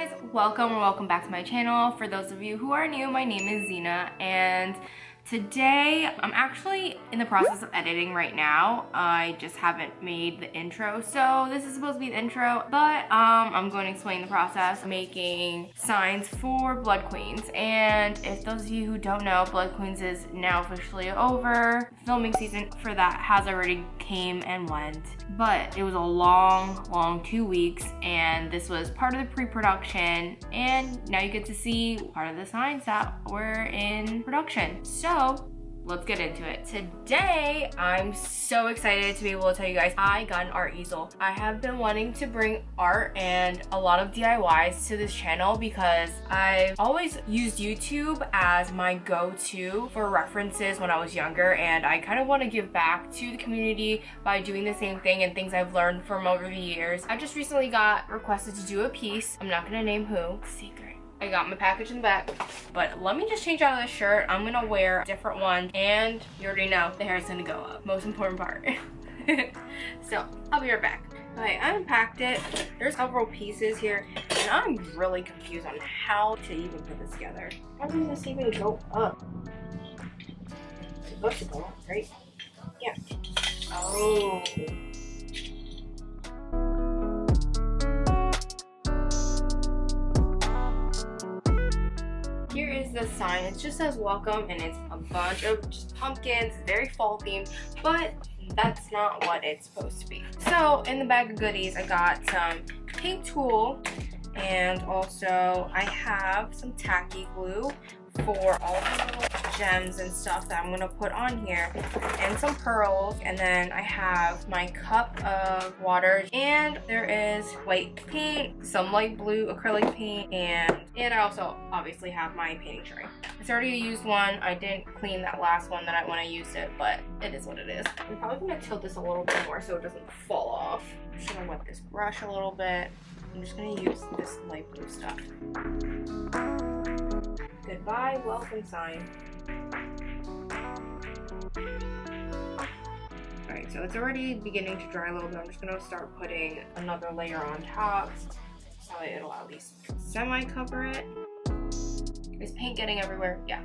guys, welcome or welcome back to my channel. For those of you who are new, my name is Zena, and today I'm actually in the process of editing right now. I just haven't made the intro, so this is supposed to be the intro, but I'm going to explain the process of making signs for Blood Queens. And if those of you who don't know, Blood Queens is now officially over. Filming season for that has already came and went, but it was a long 2 weeks, and this was part of the pre-production, and now you get to see part of the signs that were in production. So let's get into it. Today, I'm so excited to be able to tell you guys I got an art easel. I have been wanting to bring art and a lot of DIYs to this channel because I've always used YouTube as my go-to for references when I was younger, and I kind of want to give back to the community by doing the same thing and things I've learned from over the years. I just recently got requested to do a piece. I'm not gonna name who. Secret. I got my package in the back, but let me just change out of this shirt. I'm gonna wear a different one, and you already know the hair is gonna go up. Most important part. So I'll be right back. Okay, I unpacked it. There's several pieces here, and I'm really confused on how to even put this together. How does this even go up? It's supposed to go up, right? Yeah. Oh. Here is the sign. It just says welcome, and it's a bunch of just pumpkins, very fall themed, but that's not what it's supposed to be. So in the bag of goodies, I got some paint tool, and also I have some tacky glue for all the little gems and stuff that I'm gonna put on here, and some pearls, and then I have my cup of water, and there is white paint, some light blue acrylic paint, and I also obviously have my painting tray. It's already a used one. I didn't clean that last one when I used it, but it is what it is. I'm probably gonna tilt this a little bit more so it doesn't fall off. I'm just gonna wet this brush a little bit. I'm just gonna use this light blue stuff. Goodbye, welcome sign. Alright, so it's already beginning to dry a little bit. I'm just gonna start putting another layer on top. So it'll at least semi-cover it. Is paint getting everywhere? Yeah.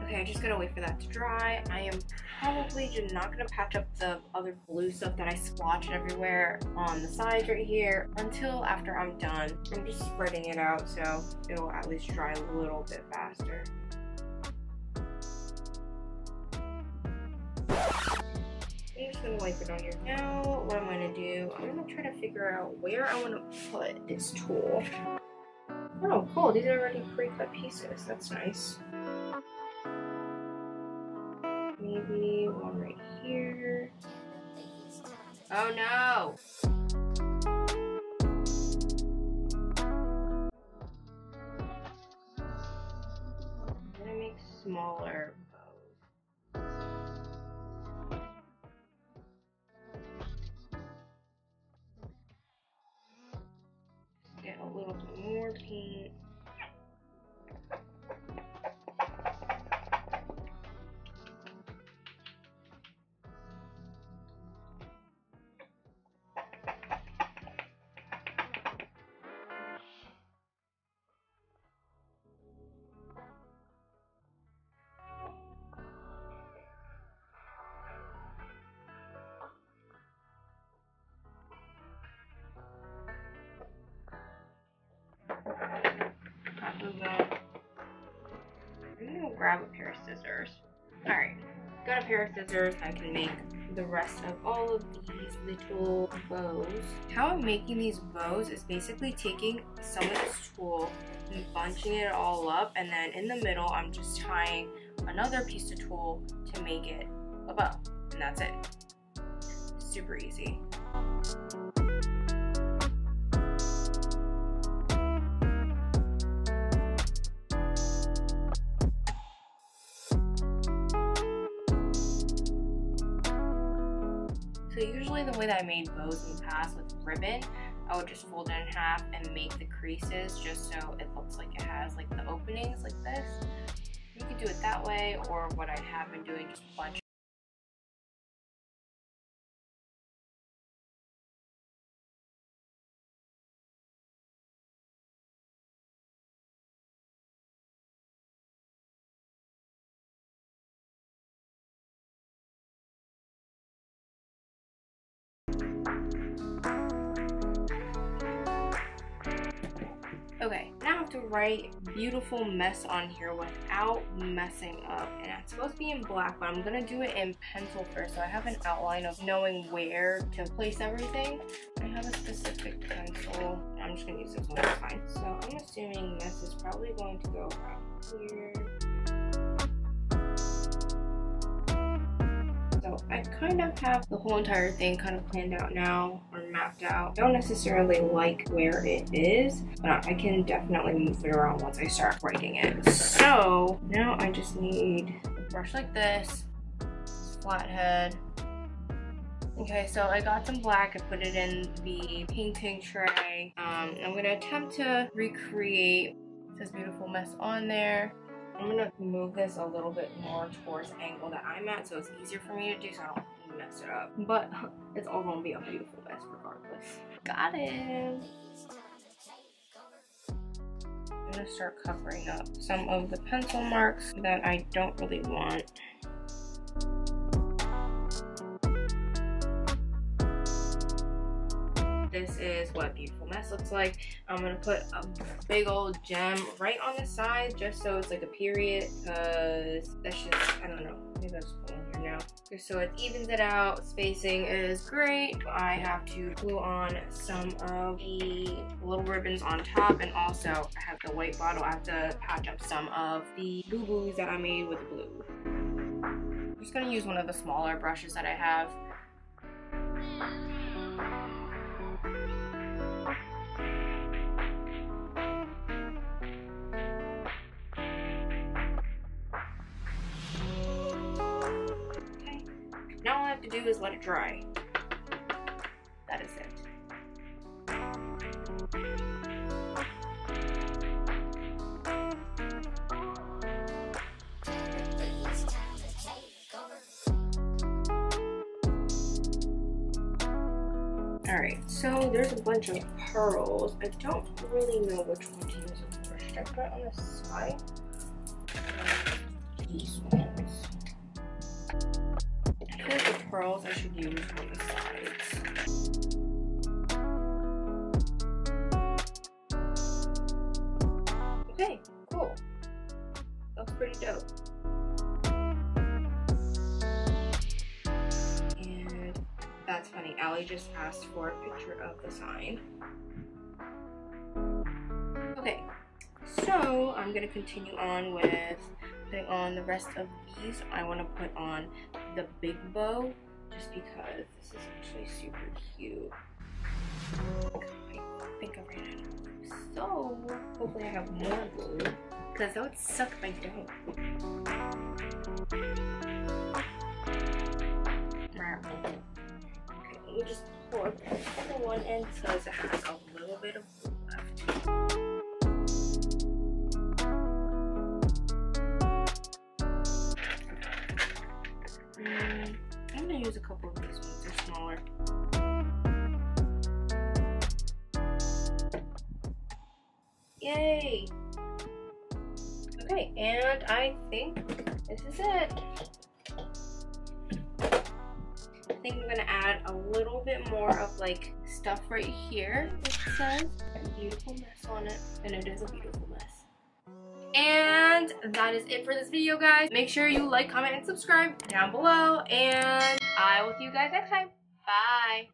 Okay, I'm just gonna wait for that to dry. I am probably just not gonna patch up the other blue stuff that I splotched everywhere on the sides right here until after I'm done. I'm just spreading it out so it'll at least dry a little bit faster. I'm just gonna wipe it on here. Now, what I'm gonna do, I'm gonna try to figure out where I wanna put this tool. Oh, cool, these are already pre-cut pieces. That's nice. Maybe one right here. Oh no! I'm gonna make smaller bows. Get a little bit more paint. I'm gonna grab a pair of scissors. Alright, got a pair of scissors. I can make the rest of all of these little bows. How I'm making these bows is basically taking some of this tulle and bunching it all up, and then in the middle I'm just tying another piece of tulle to make it a bow, and that's it. Super easy. So usually the way that I made bows in the past with ribbon, I would just fold it in half and make the creases just so it looks like it has like the openings like this. You could do it that way, or what I have been doing, just bunch Okay, now I have to write beautiful mess on here without messing up. And it's supposed to be in black, but I'm gonna do it in pencil first, so I have an outline of knowing where to place everything. I have a specific pencil. I'm just gonna use this one, it's fine. So I'm assuming mess is probably going to go around here. So I kind of have the whole entire thing kind of planned out now, or mapped out. I don't necessarily like where it is, but I can definitely move it around once I start writing it. So now I just need a brush like this, flathead. Okay, so I got some black, I put it in the painting tray. I'm gonna attempt to recreate this beautiful mess on there. I'm gonna move this a little bit more towards the angle that I'm at so it's easier for me to do so I don't mess it up. But it's all gonna be a beautiful mess regardless. Got it! I'm gonna start covering up some of the pencil marks that I don't really want. This is what a beautiful mess looks like. I'm gonna put a big old gem right on the side just so it's like a period, because that's just, I don't know, maybe I'll just put one here now. Just so it evens it out. Spacing is great. I have to glue on some of the little ribbons on top, and also I have the white bottle. I have to patch up some of the boo-boos that I made with blue. I'm just gonna use one of the smaller brushes that I have. Now all I have to do is let it dry. That is it. Alright, so there's a bunch of pearls. I don't really know which one to use for. Should I put it on the side? These ones. I feel like the pearls I should use on the sides. Okay, cool. That's pretty dope. And that's funny, Allie just asked for a picture of the sign. Okay, so I'm gonna continue on with putting on the rest of these. I want to put on the big bow just because this is actually super cute. I think I ran out of glue, so hopefully I have more glue because that would suck if I don't. Okay, let me just pour the one in because it has a little bit of glue left. I'm gonna use a couple of these ones, they're smaller. Yay! Okay, and I think this is it. I think I'm gonna add a little bit more of like stuff right here. It says a beautiful mess on it, and it is a beautiful mess. And that is it for this video, guys. Make sure you like, comment, and subscribe down below, and I will see you guys next time. Bye.